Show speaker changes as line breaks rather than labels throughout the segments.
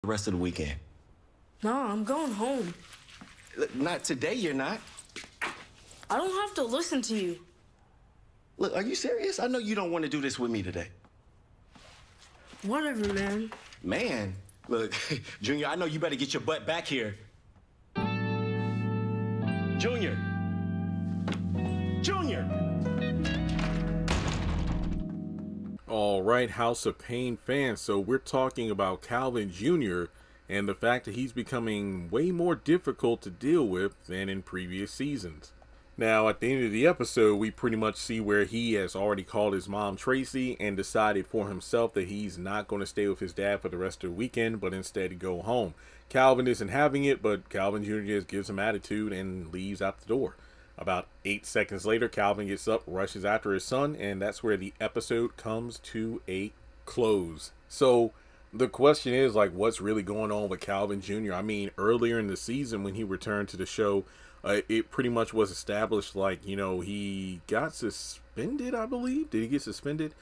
the rest of the weekend.
Nah, I'm going home.
Look, not today, you're not.
I don't have to listen to you.
Look, are you serious? I know you don't want to do this with me today.
Whatever, man.
Man, look, Junior, I know you better get your butt back here. Junior! Junior!
All right, House of Payne fans. So we're talking about Calvin Jr. and the fact that he's becoming way more difficult to deal with than in previous seasons. Now, at the end of the episode, we pretty much see where he has already called his mom Tracy and decided for himself that he's not going to stay with his dad for the rest of the weekend, but instead go home. Calvin isn't having it, but Calvin Jr. just gives him attitude and leaves out the door. About 8 seconds later, Calvin gets up, rushes after his son, and that's where the episode comes to a close. So the question is, like, what's really going on with Calvin Jr.? I mean, earlier in the season when he returned to the show, it pretty much was established, like, you know, he got suspended, I believe. Did he get suspended?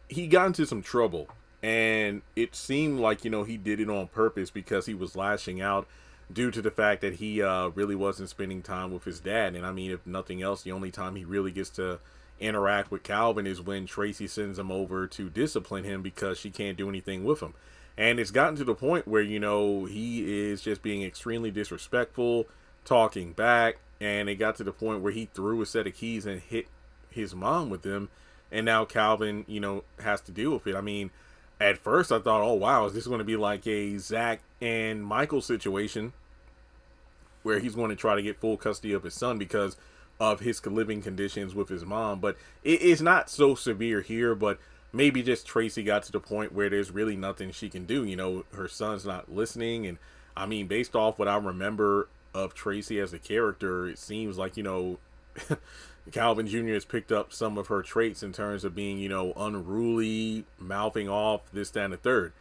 He got into some trouble, and it seemed like, you know, he did it on purpose because he was lashing out due to the fact that he really wasn't spending time with his dad. And I mean, if nothing else, the only time he really gets to interact with Calvin is when Tracy sends him over to discipline him because she can't do anything with him. And it's gotten to the point where, you know, he is just being extremely disrespectful, talking back, and it got to the point where he threw a set of keys and hit his mom with them, and now Calvin, you know, has to deal with it. I mean, at first I thought, oh wow, is this going to be like a Zach and Michael situation where he's going to try to get full custody of his son because of his living conditions with his mom? But it's not so severe here, but maybe just Tracy got to the point where there's really nothing she can do. You know, her son's not listening, and I mean, based off what I remember of Tracy as a character, it seems like, you know, Calvin Jr. has picked up some of her traits in terms of being, you know, unruly, mouthing off, this, that, and the third.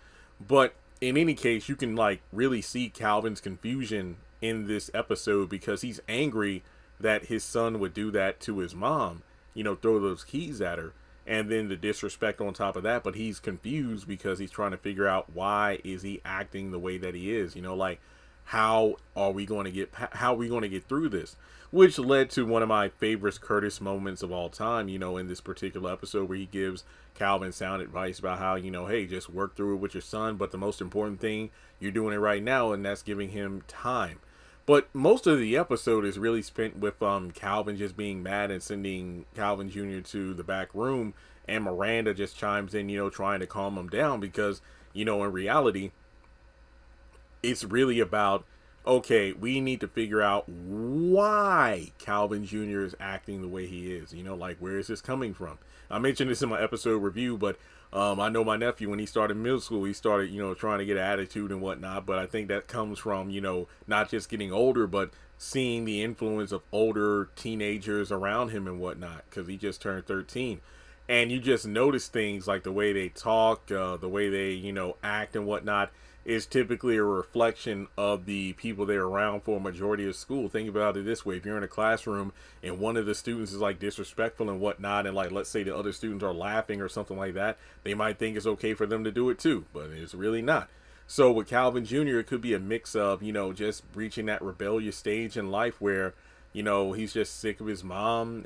But in any case, you can like really see Calvin's confusion in this episode because he's angry that his son would do that to his mom, you know, throw those keys at her, and then the disrespect on top of that. But he's confused because he's trying to figure out why is he acting the way that he is, you know, like, how are we going to get through this? Which led to one of my favorite Curtis moments of all time, you know, in this particular episode where he gives Calvin sound advice about how, you know, hey, just work through it with your son, but the most important thing, you're doing it right now, and that's giving him time. But most of the episode is really spent with Calvin just being mad and sending Calvin Jr. to the back room, and Miranda just chimes in, you know, trying to calm him down because, you know, in reality, it's really about, okay, we need to figure out why Calvin Jr. is acting the way he is. You know, like, where is this coming from? I mentioned this in my episode review, but I know my nephew, when he started middle school, he started, you know, trying to get an attitude and whatnot. But I think that comes from, you know, not just getting older, but seeing the influence of older teenagers around him and whatnot, because he just turned 13. And you just notice things like the way they talk, the way they, you know, act and whatnot is typically a reflection of the people they're around for a majority of school. Think about it this way: if you're in a classroom and one of the students is like disrespectful and whatnot, and like, let's say the other students are laughing or something like that, they might think it's okay for them to do it too, but it's really not. So with Calvin Jr., it could be a mix of, you know, just reaching that rebellious stage in life where, you know, he's just sick of his mom.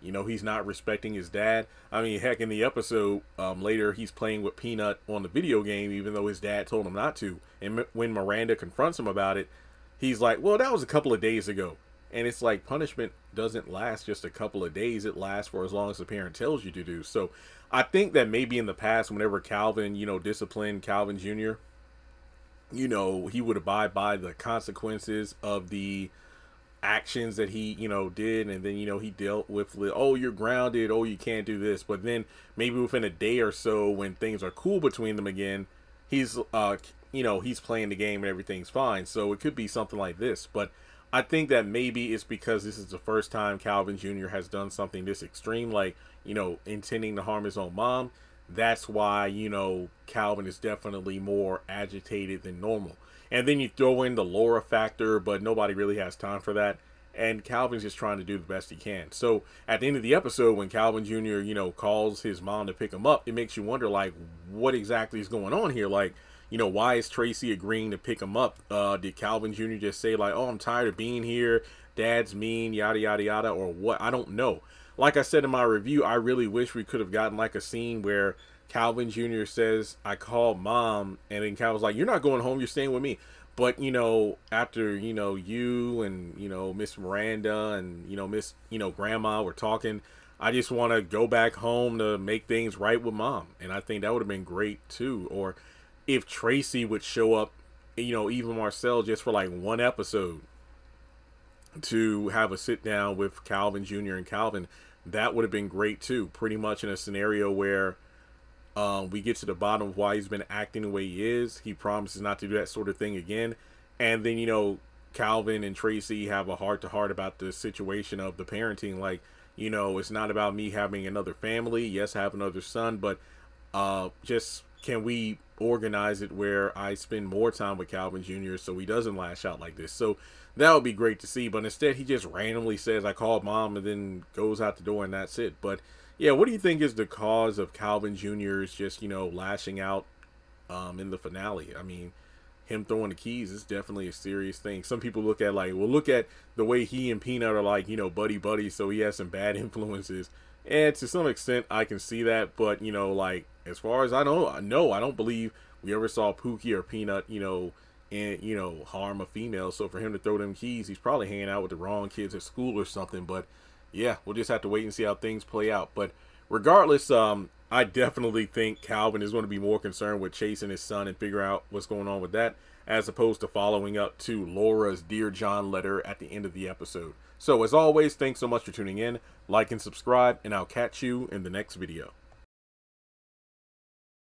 You know, he's not respecting his dad. I mean, heck, in the episode, later he's playing with Peanut on the video game, even though his dad told him not to. And when Miranda confronts him about it, he's like, well, that was a couple of days ago. And it's like, punishment doesn't last just a couple of days. It lasts for as long as the parent tells you to do. So I think that maybe in the past, whenever Calvin, you know, disciplined Calvin Jr., you know, he would abide by the consequences of the actions that he, you know, did. And then, you know, he dealt with, oh, you're grounded, oh, you can't do this. But then maybe within a day or so, when things are cool between them again, he's you know, he's playing the game and everything's fine. So it could be something like this. But I think that maybe it's because this is the first time Calvin Jr. has done something this extreme, like, you know, intending to harm his own mom. That's why, you know, Calvin is definitely more agitated than normal. And then you throw in the Laura factor, but nobody really has time for that. And Calvin's just trying to do the best he can. So at the end of the episode, when Calvin Jr., you know, calls his mom to pick him up, it makes you wonder, like, what exactly is going on here? Like, why is Tracy agreeing to pick him up? Did Calvin Jr. just say like, oh, I'm tired of being here, dad's mean, yada yada yada, or what? I don't know. Like I said in my review, I really wish we could have gotten like a scene where Calvin Jr. says, I called mom, and then Calvin's like, you're not going home, you're staying with me. But, after, you and, Miss Miranda and, Miss, Grandma were talking, I just want to go back home to make things right with mom. And I think that would have been great too. Or if Tracy would show up, even Marcel, just for like one episode to have a sit down with Calvin Jr. and Calvin, that would have been great too. Pretty much in a scenario where we get to the bottom of why he's been acting the way he is. He promises not to do that sort of thing again. And then, Calvin and Tracy have a heart-to-heart about the situation of the parenting. Like, it's not about me having another family. Yes, I have another son, but just can we organize it where I spend more time with Calvin Jr. so he doesn't lash out like this? So that would be great to see. But instead, he just randomly says, I called mom, and then goes out the door, and that's it. But yeah, what do you think is the cause of Calvin Jr.'s just, lashing out in the finale? I mean, him throwing the keys is definitely a serious thing. Some people look at like, well, look at the way he and Peanut are like, buddy, so he has some bad influences. And to some extent, I can see that. But, like, as far as I know, no, I don't believe we ever saw Pookie or Peanut, harm a female. So for him to throw them keys, he's probably hanging out with the wrong kids at school or something. But yeah, we'll just have to wait and see how things play out. But regardless, I definitely think Calvin is going to be more concerned with chasing his son and figure out what's going on with that, as opposed to following up to Laura's Dear John letter at the end of the episode. So as always, thanks so much for tuning in. Like and subscribe, and I'll catch you in the next video.